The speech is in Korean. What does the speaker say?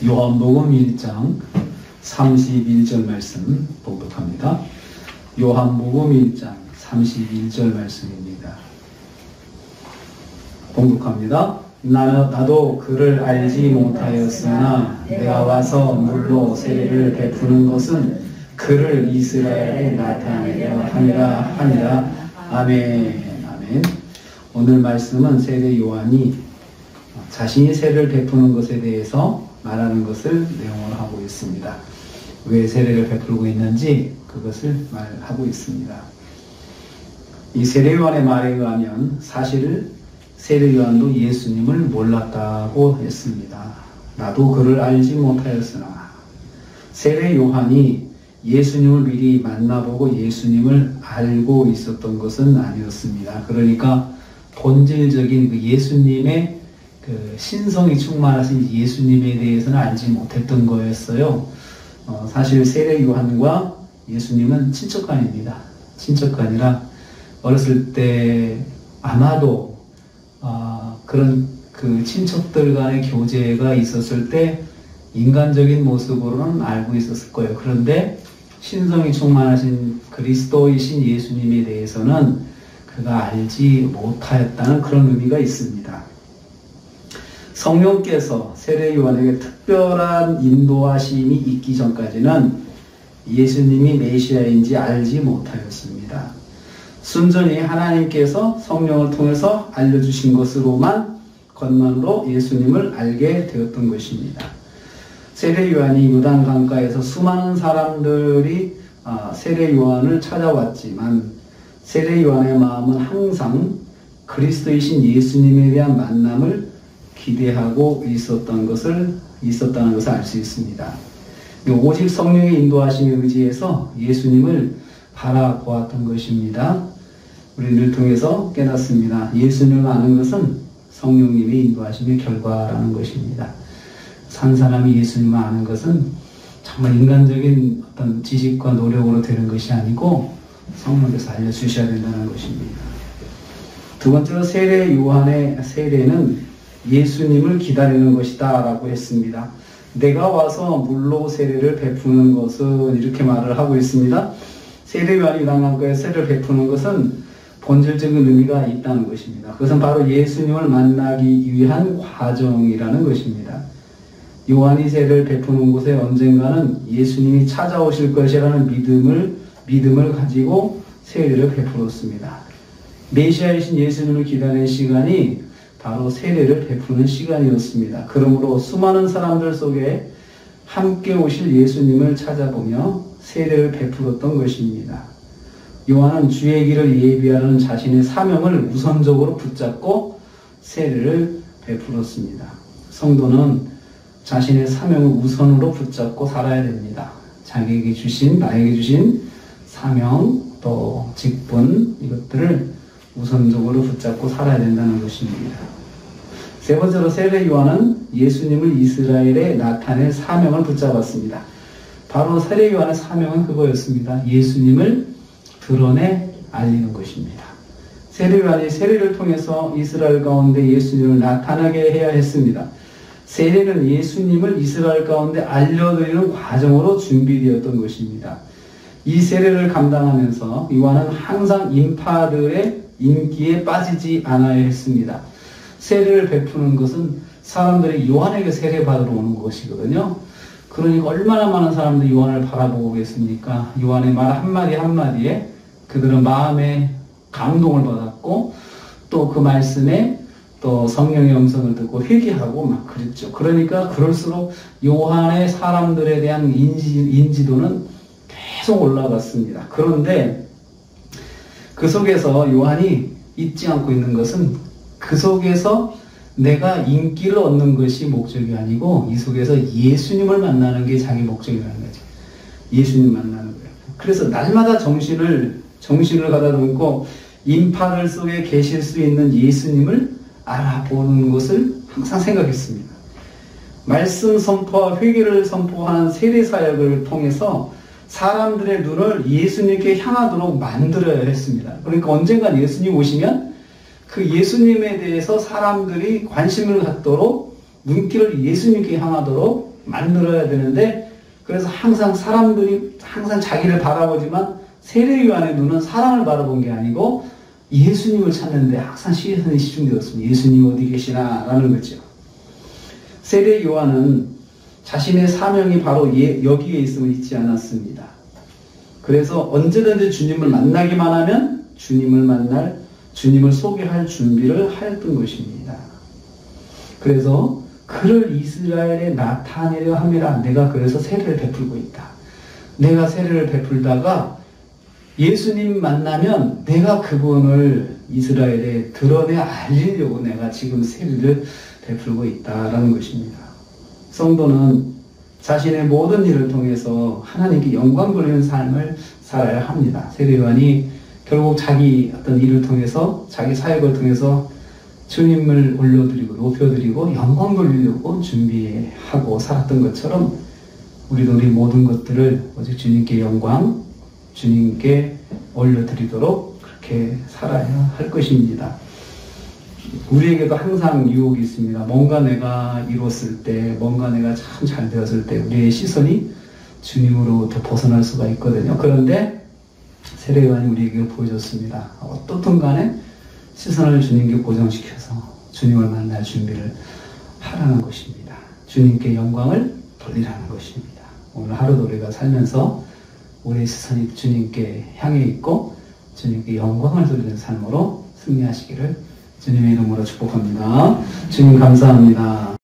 요한복음 1장 31절 말씀 봉독합니다. 요한복음 1장 31절 말씀입니다. 봉독합니다. 나도 그를 알지 못하였으나 내가 와서 물로 세례를 베푸는 것은 그를 이스라엘에 나타내려 함이라. 아멘. 아멘. 오늘 말씀은 세례 요한이 자신이 세례를 베푸는 것에 대해서 말하는 것을 내용으로 하고 있습니다. 왜 세례를 베풀고 있는지 그것을 말하고 있습니다. 이 세례 요한의 말에 의하면 사실 세례 요한도 예수님을 몰랐다고 했습니다. 나도 그를 알지 못하였으나 세례 요한이 예수님을 미리 만나보고 예수님을 알고 있었던 것은 아니었습니다. 그러니까 본질적인 그 예수님의 그 신성이 충만하신 예수님에 대해서는 알지 못했던 거였어요. 사실 세례 요한과 예수님은 친척간입니다. 친척간이라 어렸을 때 아마도 그런 그 친척들 간의 교제가 있었을 때 인간적인 모습으로는 알고 있었을 거예요. 그런데 신성이 충만하신 그리스도이신 예수님에 대해서는 그가 알지 못하였다는 그런 의미가 있습니다. 성령께서 세례 요한에게 특별한 인도하심이 있기 전까지는 예수님이 메시아인지 알지 못하였습니다. 순전히 하나님께서 성령을 통해서 알려주신 것만으로 예수님을 알게 되었던 것입니다. 세례 요한이 요단 강가에서 수많은 사람들이 세례 요한을 찾아왔지만 세례 요한의 마음은 항상 그리스도이신 예수님에 대한 만남을 기대하고 있었다는 것을 알 수 있습니다. 오직 성령의 인도하심에 의지해서 예수님을 바라보았던 것입니다. 우리를 통해서 깨닫습니다. 예수님을 아는 것은 성령님의 인도하심의 결과라는 것입니다. 산 사람이 예수님을 아는 것은 정말 인간적인 어떤 지식과 노력으로 되는 것이 아니고 성령께서 알려주셔야 된다는 것입니다. 두 번째로 세례 요한의 세례는 예수님을 기다리는 것이다 라고 했습니다. 내가 와서 물로 세례를 베푸는 것은 이렇게 말을 하고 있습니다. 세례 요한이 요단강가에 세례를 베푸는 것은 본질적인 의미가 있다는 것입니다. 그것은 바로 예수님을 만나기 위한 과정이라는 것입니다. 요한이 세례를 베푸는 곳에 언젠가는 예수님이 찾아오실 것이라는 믿음을 가지고 세례를 베풀었습니다. 메시아이신 예수님을 기다리는 시간이 바로 세례를 베푸는 시간이었습니다. 그러므로 수많은 사람들 속에 함께 오실 예수님을 찾아보며 세례를 베풀었던 것입니다. 요한은 주의 길을 예비하는 자신의 사명을 우선적으로 붙잡고 세례를 베풀었습니다. 성도는 자신의 사명을 우선으로 붙잡고 살아야 됩니다. 자기에게 주신, 나에게 주신 사명, 또 직분, 이것들을 우선적으로 붙잡고 살아야 된다는 것입니다. 세 번째로 세례 요한은 예수님을 이스라엘에 나타낼 사명을 붙잡았습니다. 바로 세례 요한의 사명은 그거였습니다. 예수님을 드러내 알리는 것입니다. 세례 요한이 세례를 통해서 이스라엘 가운데 예수님을 나타나게 해야 했습니다. 세례는 예수님을 이스라엘 가운데 알려드리는 과정으로 준비되었던 것입니다. 이 세례를 감당하면서 요한은 항상 인파들의 인기에 빠지지 않아야 했습니다. 세례를 베푸는 것은 사람들이 요한에게 세례받으러 오는 것이거든요. 그러니까 얼마나 많은 사람들이 요한을 바라보고 계십니까? 요한의 말 한마디 한마디에 그들은 마음에 감동을 받았고 또 그 말씀에 또 성령의 음성을 듣고 회개하고 막 그랬죠. 그러니까 그럴수록 요한의 사람들에 대한 인지도는 계속 올라갔습니다. 그런데 그 속에서 요한이 잊지 않고 있는 것은 그 속에서 내가 인기를 얻는 것이 목적이 아니고 이 속에서 예수님을 만나는 게 자기 목적이라는 거죠. 예수님 만나는 거예요. 그래서 날마다 정신을 가다듬고 인파들 속에 계실 수 있는 예수님을 알아보는 것을 항상 생각했습니다. 말씀 선포와 회개를 선포하는 세례 사역을 통해서 사람들의 눈을 예수님께 향하도록 만들어야 했습니다. 그러니까 언젠가 예수님 오시면 그 예수님에 대해서 사람들이 관심을 갖도록 눈길을 예수님께 향하도록 만들어야 되는데, 그래서 항상 사람들이 항상 자기를 바라보지만 세례요한의 눈은 사람을 바라본 게 아니고 예수님을 찾는데 항상 시선이 집중되었습니다. 예수님 어디 계시나 라는 거죠. 세례요한은 자신의 사명이 바로 여기에 있음을 잊지 않았습니다. 그래서 언제든지 주님을 만나기만 하면 주님을 만날, 주님을 소개할 준비를 하였던 것입니다. 그래서 그를 이스라엘에 나타내려 함이라. 내가 그래서 세례를 베풀고 있다. 내가 세례를 베풀다가 예수님 만나면 내가 그분을 이스라엘에 드러내 알리려고 내가 지금 세례를 베풀고 있다라는 것입니다. 성도는 자신의 모든 일을 통해서 하나님께 영광 돌리는 삶을 살아야 합니다. 세례요한이 결국 자기 어떤 일을 통해서, 자기 사역을 통해서 주님을 올려드리고 높여드리고 영광 돌리려고 준비하고 살았던 것처럼 우리도 우리 모든 것들을 오직 주님께 영광, 주님께 올려드리도록 그렇게 살아야 할 것입니다. 우리에게도 항상 유혹이 있습니다. 뭔가 내가 이뤘을 때, 뭔가 내가 참 잘 되었을 때 우리의 시선이 주님으로부터 벗어날 수가 있거든요. 그런데 세례요한이 우리에게 보여줬습니다. 어떻든 간에 시선을 주님께 고정시켜서 주님을 만날 준비를 하라는 것입니다. 주님께 영광을 돌리라는 것입니다. 오늘 하루도 우리가 살면서 우리의 시선이 주님께 향해 있고 주님께 영광을 돌리는 삶으로 승리하시기를 주님의 이름으로 축복합니다. 주님 감사합니다.